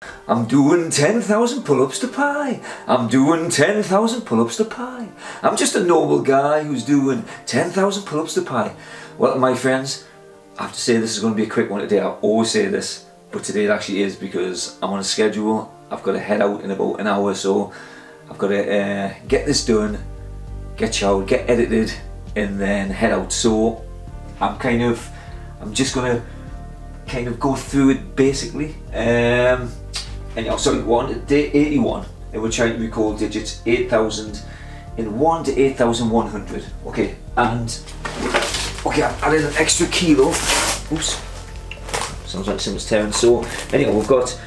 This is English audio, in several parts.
I'm doing 10,000 pull-ups to pie. I'm doing 10,000 pull-ups to pie. I'm just a normal guy who's doing 10,000 pull-ups to pie. Well, my friends, I have to say this is going to be a quick one today. I always say this, but today it actually is because I'm on a schedule. I've got to head out in about an hour, so I've got to get this done, get showered, get edited, and then head out. So I'm just going to kind of go through it basically. Anyhow, sorry, we're on day 81 and we're trying to recall digits 8,001 to 8,100. Okay, and okay, I've added an extra kilo. Oops, sounds like someone's tearing. So anyhow, we've got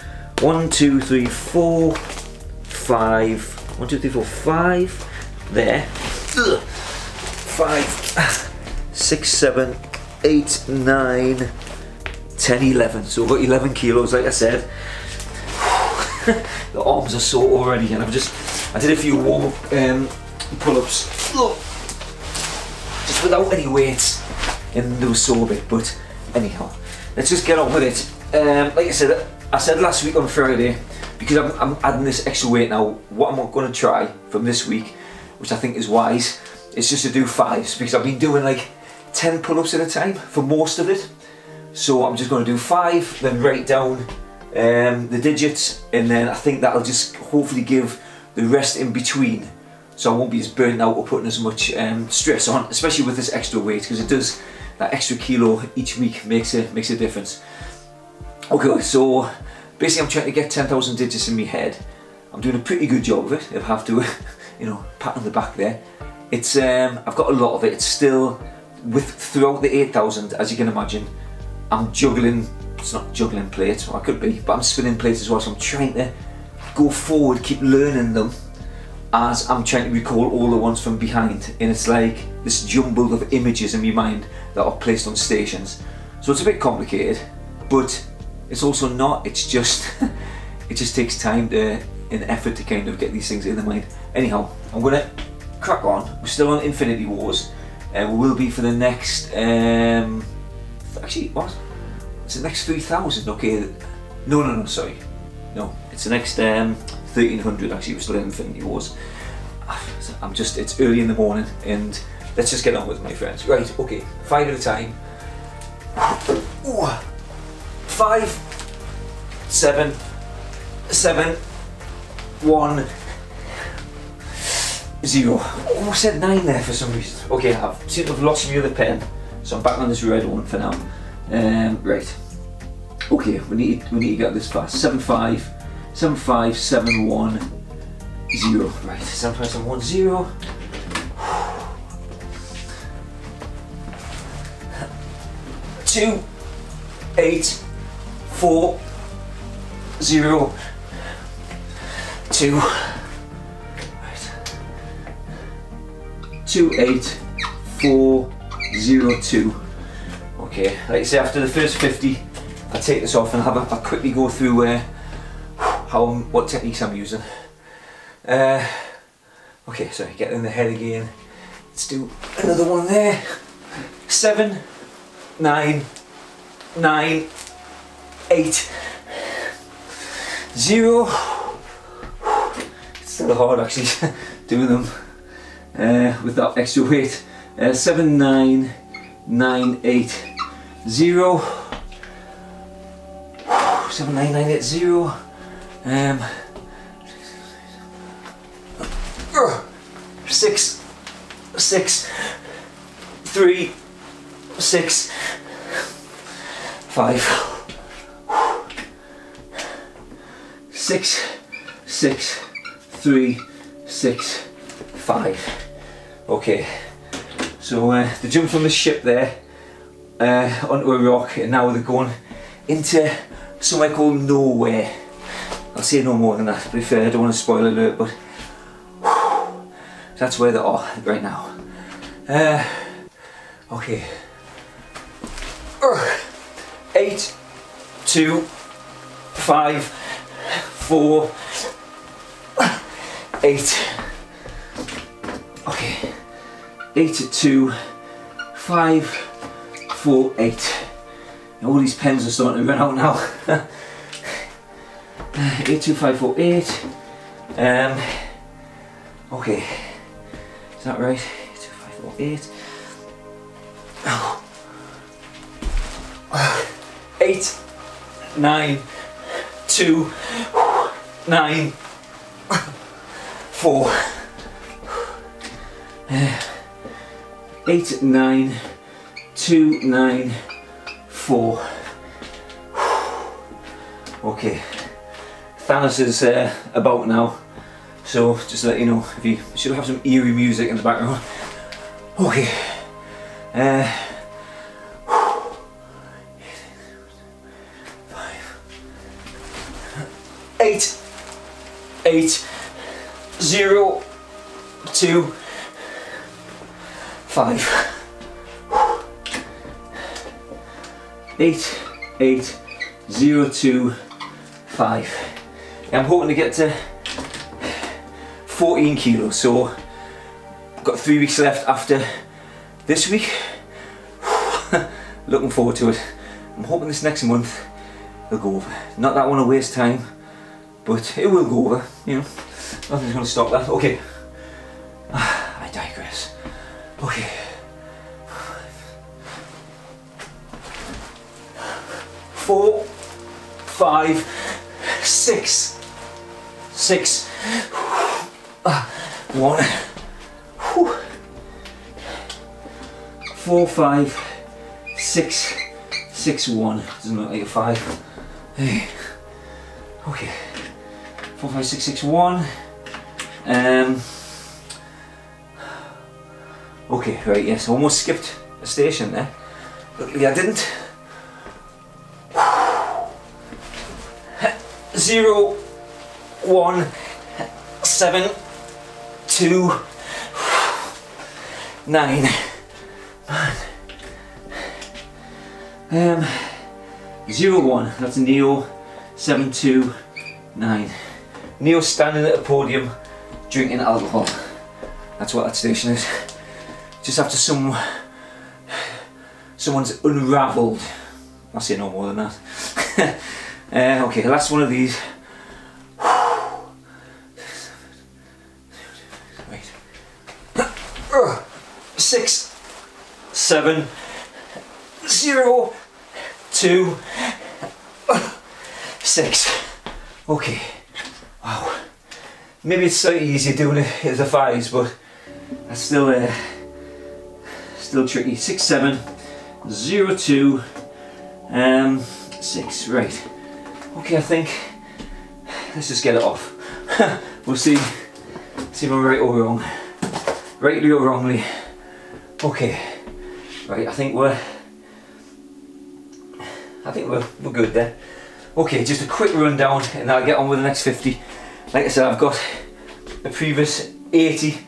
1, 2, 3, 4, 5. 1, 2, 3, 4, 5 there. 5, 6, 7, 8, 9, 10, 11. So we've got 11 kilos, like I said. The arms are sore already, and I did a few warm-up pull-ups just without any weights, and they were sore a bit. But anyhow, let's just get on with it. Like I said last week on Friday, because I'm adding this extra weight now, what I'm going to try from this week, which I think is wise, is just to do 5s, because I've been doing like 10 pull-ups at a time for most of it. So I'm just going to do 5, then write down the digits, and then I think that'll just hopefully give the rest in between, so I won't be as burnt out or putting as much stress on, especially with this extra weight, because it does, that extra kilo each week makes a difference. Okay, so basically I'm trying to get 10,000 digits in my head. I'm doing a pretty good job of it, I have to you know, pat on the back there. It's I've got a lot of it. It's still throughout the 8,000, as you can imagine, I'm juggling. It's not juggling plates, or I could be, but I'm spinning plates as well, so I'm trying to go forward, keep learning them as I'm trying to recall all the ones from behind, and it's like this jumble of images in my mind that are placed on stations. So it's a bit complicated, but it's also not. It's just it just takes time and effort to kind of get these things in the mind. Anyhow, I'm gonna crack on. We're still on Infinity Wars, and we will be for the next actually what? It's the next 3,000, okay? No, sorry. No, it's the next 1,300 actually. We're still in Infinity Wars. It's early in the morning, and let's just get on with it, my friends. Right, okay, 5 at a time. 5, 7, 7, 1, 0. Oh, I said 9 there for some reason. Okay, I seem to have lost my other pen, so I'm back on this red one for now. Right. Okay, we need to get this fast. 7, 5, 7, 5, 7, 1, 0. Right, 7, 5, 7, 1, 0. 2, 8, 4, 0, 2. Right. 2, 8, 4, 0, 2. Okay, like I say, after the first 50, I take this off and I'll quickly go through what techniques I'm using. Okay, sorry, get in the head again. Let's do another one there. 7, 9, 9, 8, 0. It's still hard actually doing them with that extra weight. 7, 9, 9, 8, 0. 7, 9, 9, 8, 0. 6, 6, 3, 6, 5. 6, 6, 3, 6, 5. Okay. So they jumped from the ship there onto a rock, and now they're going into somewhere called Nowhere. I'll say no more than that, to be fair, I don't want to spoil alert, but that's where they are right now. Okay. 8, 2, 5, 4, 8. Okay. 8, 2, 5, 4, 8. All these pens are starting to run out now. 82548. Okay, is that right? 82548. 8, 9, 2, 9, 4. 8, 9, 2, 9, 4. Okay, Thanos is about now, so just to let you know, if you should have some eerie music in the background. Okay. 8, 8, 0, 2, 5. 8, 8, 0, 2, 5. I'm hoping to get to 14 kilos, so I've got 3 weeks left after this week. Looking forward to it. I'm hoping this next month it'll go over. Not that I want to waste time, but it will go over, you know. Nothing's going to stop that. Okay. I digress. Okay. 4, 5, 6, 6, 1, 4, 5, 6, 6, 1. Doesn't look like a 5. Hey. Okay. 4, 5, 6, 6, 1. Okay, right, yes, almost skipped a station there. Luckily I didn't. 0, 1, 7, 2, 9. 0, 1, that's Neo. 7, 2, 9. Neo standing at a podium drinking alcohol. That's what that station is. Just after someone's unravelled. I'll say no more than that. Okay, last one of these. Wait. 6, 7, 0, 2, 6. Okay. Wow. Maybe it's slightly easier doing it as a 5s, but that's still still tricky. 6, 7, 0, 2, 6. Right. Okay, I think let's just get it off. We'll see if I'm right or wrong. Rightly or wrongly. Okay. Right, I think we're good there. Okay, just a quick rundown and I'll get on with the next 50. Like I said, I've got a previous 80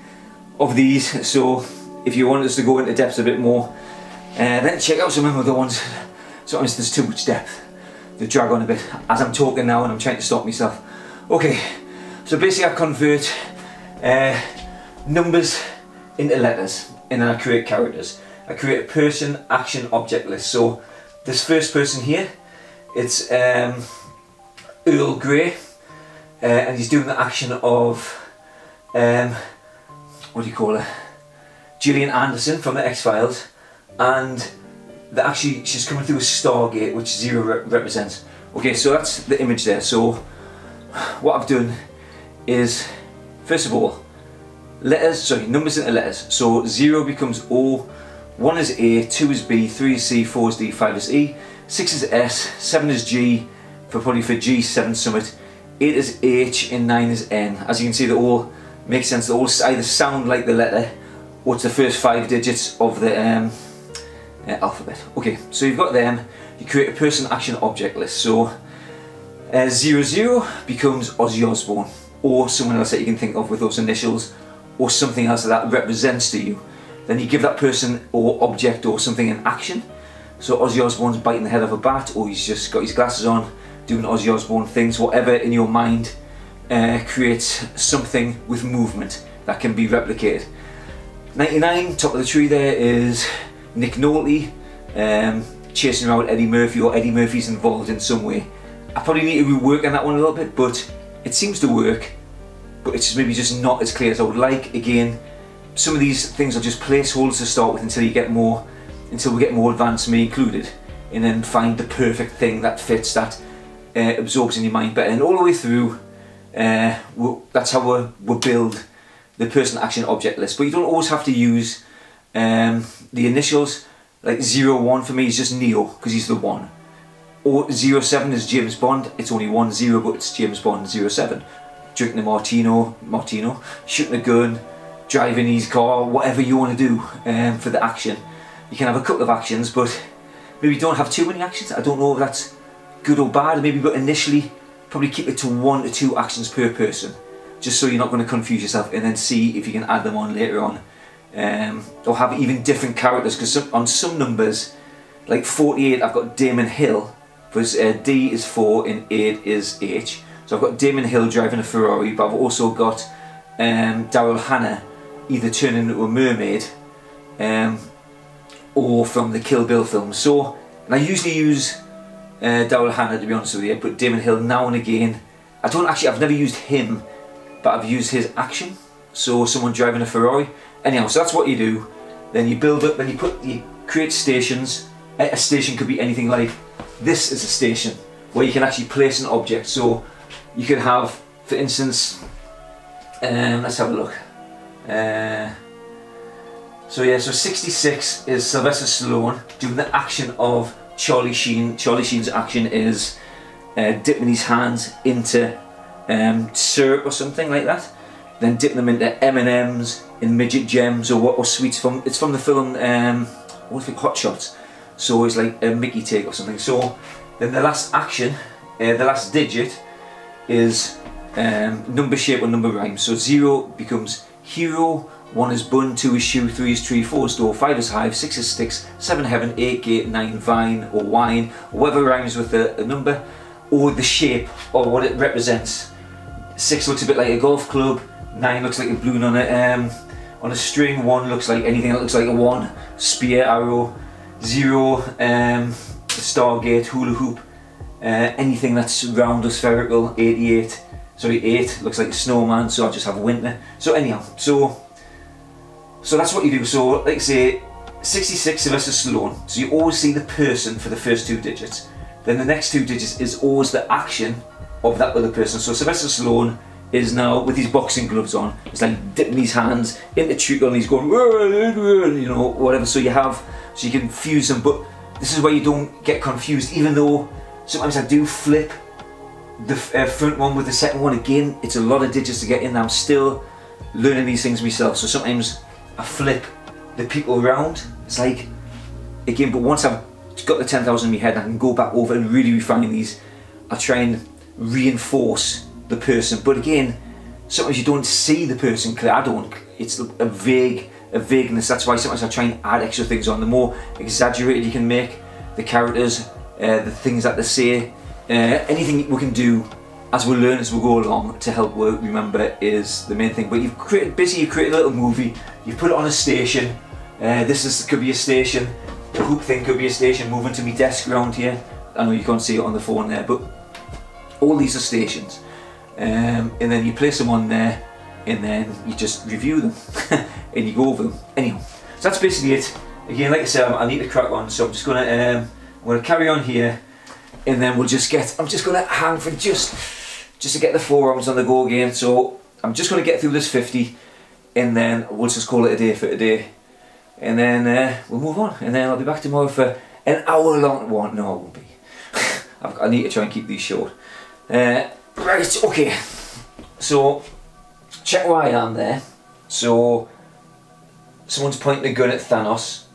of these, so if you want us to go into depth a bit more, then check out some of the other ones. Sometimes there's too much depth. They drag on a bit as I'm talking now and I'm trying to stop myself. Okay, so basically I convert numbers into letters and then I create characters. I create a person, action, object list. So this first person here, it's Earl Grey, and he's doing the action of what do you call her? Gillian Anderson from the X-Files, and she's coming through a Stargate, which 0 represents. Okay, so that's the image there. So what I've done is, first of all, numbers into letters. So 0 becomes O, 1 is A, 2 is B, 3 is C, 4 is D, 5 is E, 6 is S, 7 is G, probably for G7 Summit, 8 is H, and 9 is N. As you can see, they all make sense. They all either sound like the letter, or it's the first 5 digits of the alphabet. Okay, so you've got them. You create a person, action, object list. So 00 becomes Ozzy Osbourne, or someone else that you can think of with those initials, or something else that represents to you. Then you give that person or object or something an action. So Ozzy Osbourne's biting the head of a bat, or he's just got his glasses on doing Ozzy Osbourne things. Whatever in your mind creates something with movement that can be replicated. 99, top of the tree there, is Nick Nolte chasing around Eddie Murphy, or Eddie Murphy's involved in some way, I probably need to rework on that one a little bit, but it seems to work. But it's maybe just not as clear as I would like. Again, some of these things are just placeholders to start with until we get more advanced, me included, and then find the perfect thing that fits, that absorbs in your mind better. And all the way through, that's how we build the person, action, object list. But you don't always have to use the initials. Like 01 for me is just Neo, because he's the 1. Or 07 is James Bond, it's only 10, but it's James Bond 07. Drinking a martino, shooting a gun, driving his car, whatever you want to do for the action. You can have a couple of actions, but maybe don't have too many actions. I don't know if that's good or bad. Maybe, but initially, probably keep it to 1 to 2 actions per person, just so you're not going to confuse yourself, and then see if you can add them on later on. Or have even different characters, because on some numbers, like 48, I've got Damon Hill, because D is 4 and 8 is H. So I've got Damon Hill driving a Ferrari, but I've also got Daryl Hannah either turning into a mermaid or from the Kill Bill film. So, and I usually use Daryl Hannah, to be honest with you, but Damon Hill now and again. I've never used him, but I've used his action. So someone driving a Ferrari. Anyhow, so that's what you do. Then you build up, then you create stations. A station could be anything. Like this is a station where you can actually place an object. So you could have, for instance, let's have a look. So 66 is Sylvester Stallone doing the action of Charlie Sheen. Charlie Sheen's action is dipping his hands into syrup or something like that, then dipping them into M&Ms in midget gems or sweets from. It's from the film Hot Shots. So it's like a Mickey take or something. So then the last action, the last digit is number shape or number rhyme. So 0 becomes hero, 1 is bun, 2 is shoe, 3 is tree, 4 is door, 5 is hive, 6 is sticks, 7 heaven, 8 gate, 9 vine or wine, or whatever rhymes with a number, or the shape or what it represents. 6 looks a bit like a golf club, 9 looks like a balloon on a string, 1 looks like anything that looks like a 1, spear, arrow, 0, stargate, hula hoop, anything that's round or spherical. 8 looks like a snowman, so I'll just have winter. So anyhow, so that's what you do. So like say 66 Sylvester Stallone, so you always see the person for the first 2 digits, then the next 2 digits is always the action of that other person. So Sylvester Stallone is now with his boxing gloves on, it's like dipping his hands into treacle and he's going, you know, whatever. So you can fuse them, but this is where you don't get confused, even though sometimes I do flip the front one with the second one. Again, it's a lot of digits to get in. I'm still learning these things myself, so sometimes I flip the people around. It's like, again, but once I've got the 10,000 in my head, I can go back over and really refine these. I try and reinforce the person, but again, sometimes you don't see the person clear. I don't. It's a vagueness. That's why sometimes I try and add extra things on. The more exaggerated you can make the characters, the things that they say, anything we can do as we learn as we go along to help remember is the main thing. But you've created a little movie, you put it on a station. Could be a station. The hoop thing could be a station. Moving to my desk around here. I know you can't see it on the phone there, but all these are stations. And then you place them on there, and then you just review them and you go over them. Anyhow, so that's basically it. Again, like I said, I need to crack on, so I'm just gonna I'm gonna carry on here, and then I'm just gonna hang for just to get the forearms on the go again. So I'm just gonna get through this 50, and then we'll just call it a day for today, and then we'll move on, and then I'll be back tomorrow for an hour long one. No, it won't be. I need to try and keep these short. Right, okay, so check where I am there. So someone's pointing a gun at Thanos,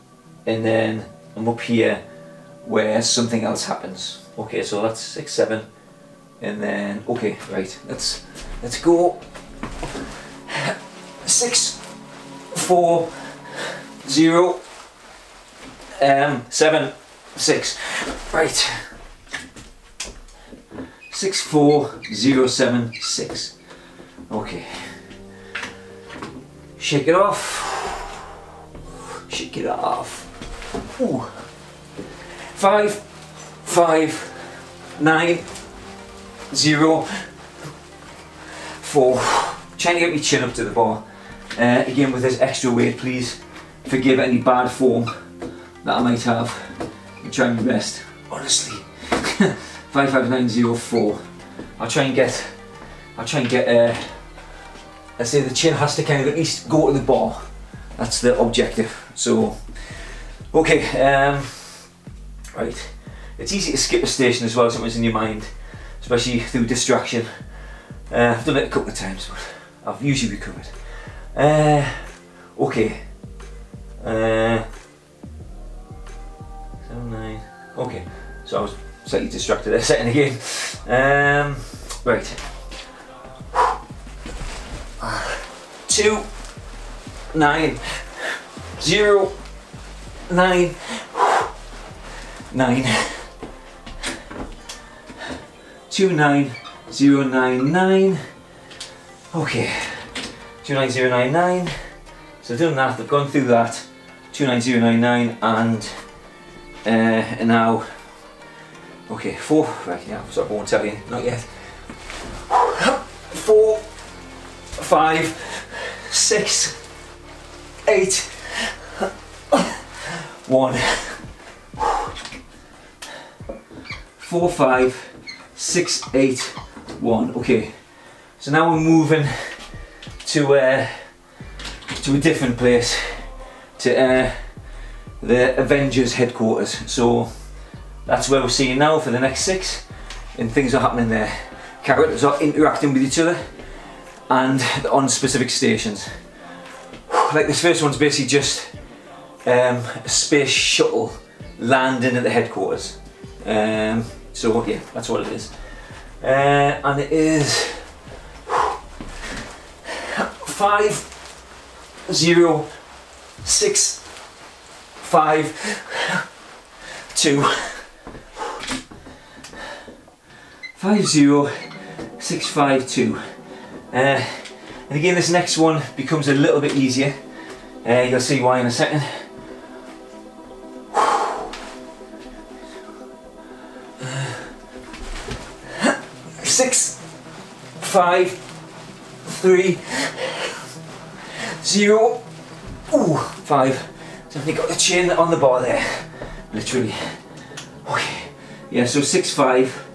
and then I'm up here where something else happens. Okay, so that's 6, 7, and then okay, right. Let's go. 6, 4, 0, 7, 6. Right. 6, 4, 0, 7, 6. Okay. Shake it off. Shake it off. Ooh. 5, 5, 9, 0, 4. Trying to get my chin up to the bar. Again with this extra weight, please forgive any bad form that I might have. I'm trying my best, honestly. 55904. I'll try and get. I say the chin has to kind of at least go to the bar. That's the objective. So, okay. Right. It's easy to skip a station as well. Something's in your mind, especially through distraction. I've done it a couple of times, but I've usually recovered. Okay. 7, 9. Okay. So I was slightly distracted there a second again. Right. 2, 9, 0, 9, 9, 2, 9, 0, 9, 9. Okay. 29099. So I've done that, I've gone through that. 29099 and now, okay, 4, right, yeah, so I won't tell you, not yet. 4, 5, 6, 8, 1. 4, 5, 6, 8, 1. Okay, so now we're moving to a different place, to the Avengers headquarters. So that's where we're seeing now for the next 6, and things are happening there. Characters are interacting with each other and on specific stations. Like this first one's basically just a space shuttle landing at the headquarters. So yeah, that's what it is. And it is 5, 0, 6, 5, 2, 5, 0, 6, 5, 2. And again, this next one becomes a little bit easier. You'll see why in a second. 6, 5, 3, 0, 5. Definitely got the chin on the bar there, literally. Okay, yeah, so 6, 5,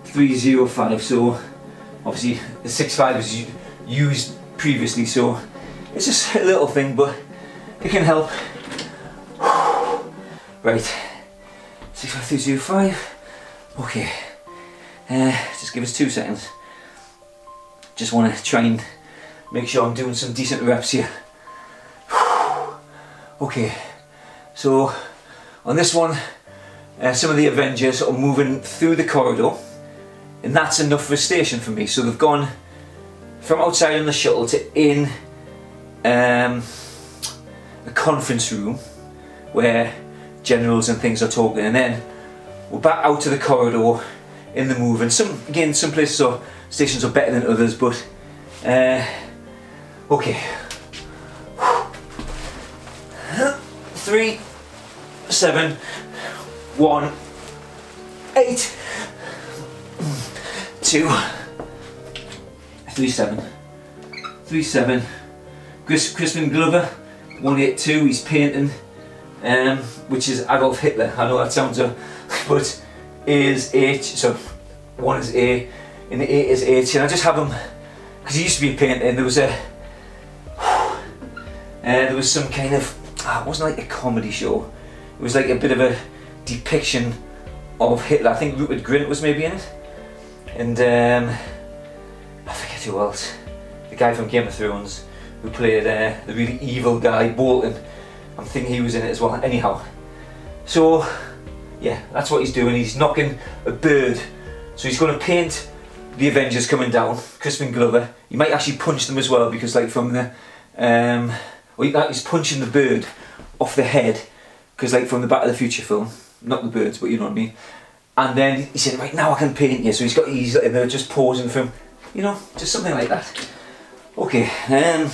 3, 0, 5. So obviously the 6, 5 was used previously, so it's just a little thing, but it can help. Right, 6, 5, 3, 0, 5. Okay, just give us 2 seconds. Just want to try and make sure I'm doing some decent reps here. Okay, so on this one, some of the Avengers are moving through the corridor, and that's enough for a station for me. So they've gone from outside in the shuttle to in a conference room where generals and things are talking, and then we're back out to the corridor in the move. And some places or stations are better than others, but okay. 3, 7, 1, 8, 2, 3, 7, 3, 7. Crispin Glover, 182. He's painting, which is Adolf Hitler. I know that sounds but A is H, so 1 is A, and the 8 is H. And I just have him because he used to be a painter, and there was some kind of, it wasn't like a comedy show, it was like a bit of a depiction of Hitler. I think Rupert Grint was maybe in it, and I forget who else, the guy from Game of Thrones who played the really evil guy, Bolton. I'm thinking he was in it as well. Anyhow, so yeah, that's what he's doing. He's knocking a bird, so he's going to paint the Avengers coming down. Crispin Glover, he might actually punch them as well, because like from the he's punching the bird off the head, because like from the Back to the Future film, not the birds, but you know what I mean. And then he said, right, now I can paint you. So he's like, they're just posing for him, you know, just something like that. Okay, 9,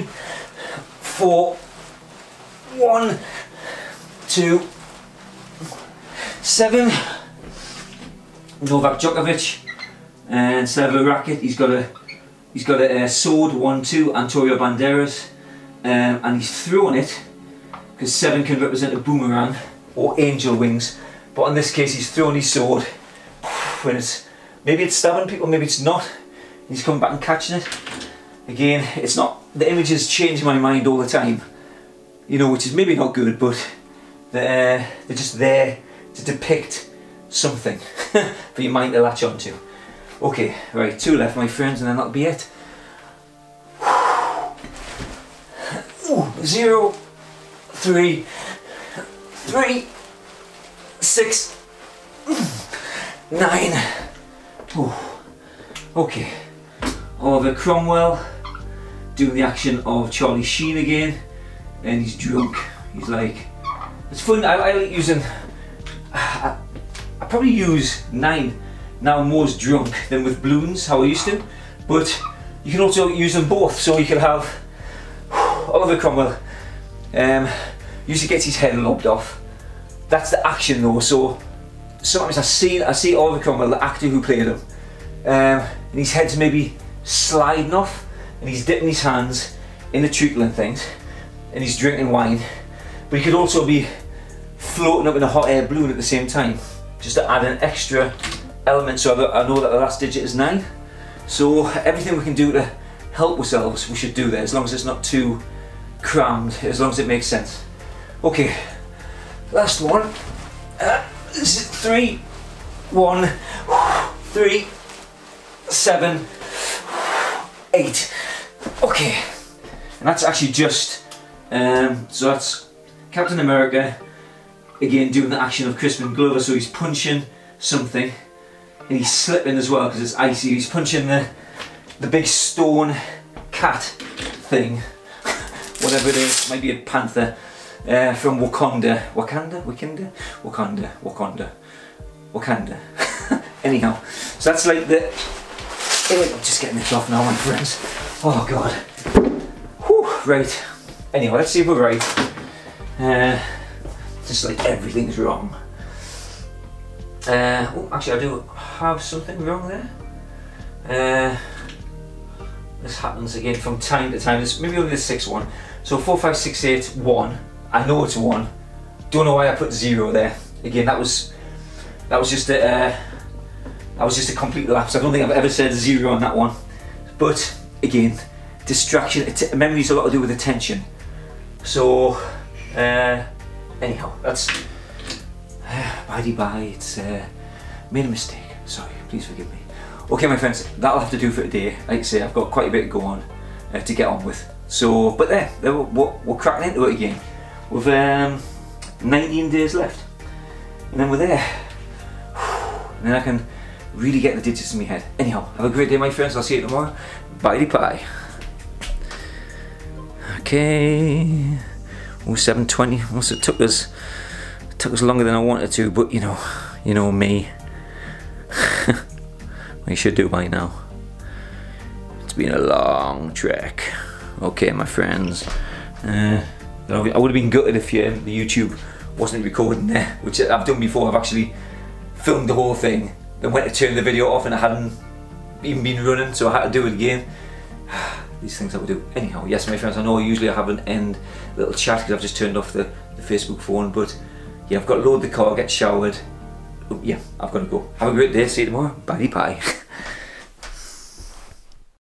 4, 1, 2, 7, Novak Djokovic, and instead of a racket he's got a sword, 1-2, Antonio Banderas, and he's throwing it because 7 can represent a boomerang or angel wings, but in this case he's throwing his sword when maybe it's stabbing people, maybe it's not. He's coming back and catching it. Again, it's not, the images change my mind all the time, you know, which is maybe not good, but they're just there to depict something for your mind to latch onto. Okay, right, 2 left, my friends, and then that'll be it. Ooh, 0, 3, 3, 6, 9. Ooh. Okay, Oliver Cromwell doing the action of Charlie Sheen again, and he's drunk. He's like, it's fun. I like using. I probably use 9 now more as drunk than with balloons, how I used to, but you can also use them both, so you can have Oliver Cromwell usually gets his head lobbed off. That's the action though, so sometimes I see Oliver Cromwell, the actor who played him, and his head's maybe sliding off and he's dipping his hands in the treacle and things and he's drinking wine, but he could also be floating up in a hot air balloon at the same time, just to add an extra element. So I know that the last digit is 9, so everything we can do to help ourselves we should do that, as long as it's not too crammed, as long as it makes sense. Okay, last one. This is 3, 1, 3, 7, 8. Okay, and that's actually just so that's Captain America again doing the action of Crispin Glover. So he's punching something and he's slipping as well because it's icy. He's punching the big stone cat thing, whatever it is, might be a panther from Wakanda. Anyhow, so that's like the. I'm just getting this off now, my friends. Oh god. Whew, right. Anyway, let's see if we're right. Just like everything's wrong. Oh, actually, I do have something wrong there. This happens again from time to time. This maybe only the 6th one. So 4, 5, 6, 8, 1. I know it's 1. Don't know why I put 0 there. Again, that was just a complete lapse. I don't think I've ever said 0 on that one. But again, distraction. Memory's a lot to do with attention. So anyhow, that's bye. It's made a mistake. Sorry, please forgive me. Okay, my friends, that'll have to do for today. Like I say, I've got quite a bit to go on to get on with. So, but there we're cracking into it again. With 19 days left, and then we're there. And then I can really get the digits in my head. Anyhow, have a great day, my friends. I'll see you tomorrow. Bye pie. Okay. Oh, 7:20. Once it took us longer than I wanted to, but you know me. You should do by now. It's been a long trek. Okay, my friends. I would have been gutted if the YouTube wasn't recording there, which I've done before. I've actually filmed the whole thing, then went to turn the video off and it hadn't even been running, so I had to do it again. These things I would do. Anyhow, yes, my friends, I know usually I have an end little chat because I've just turned off the Facebook phone, but yeah, I've got to load the car, get showered. Yeah, I've got to go. Have a great day, see you tomorrow. Bye.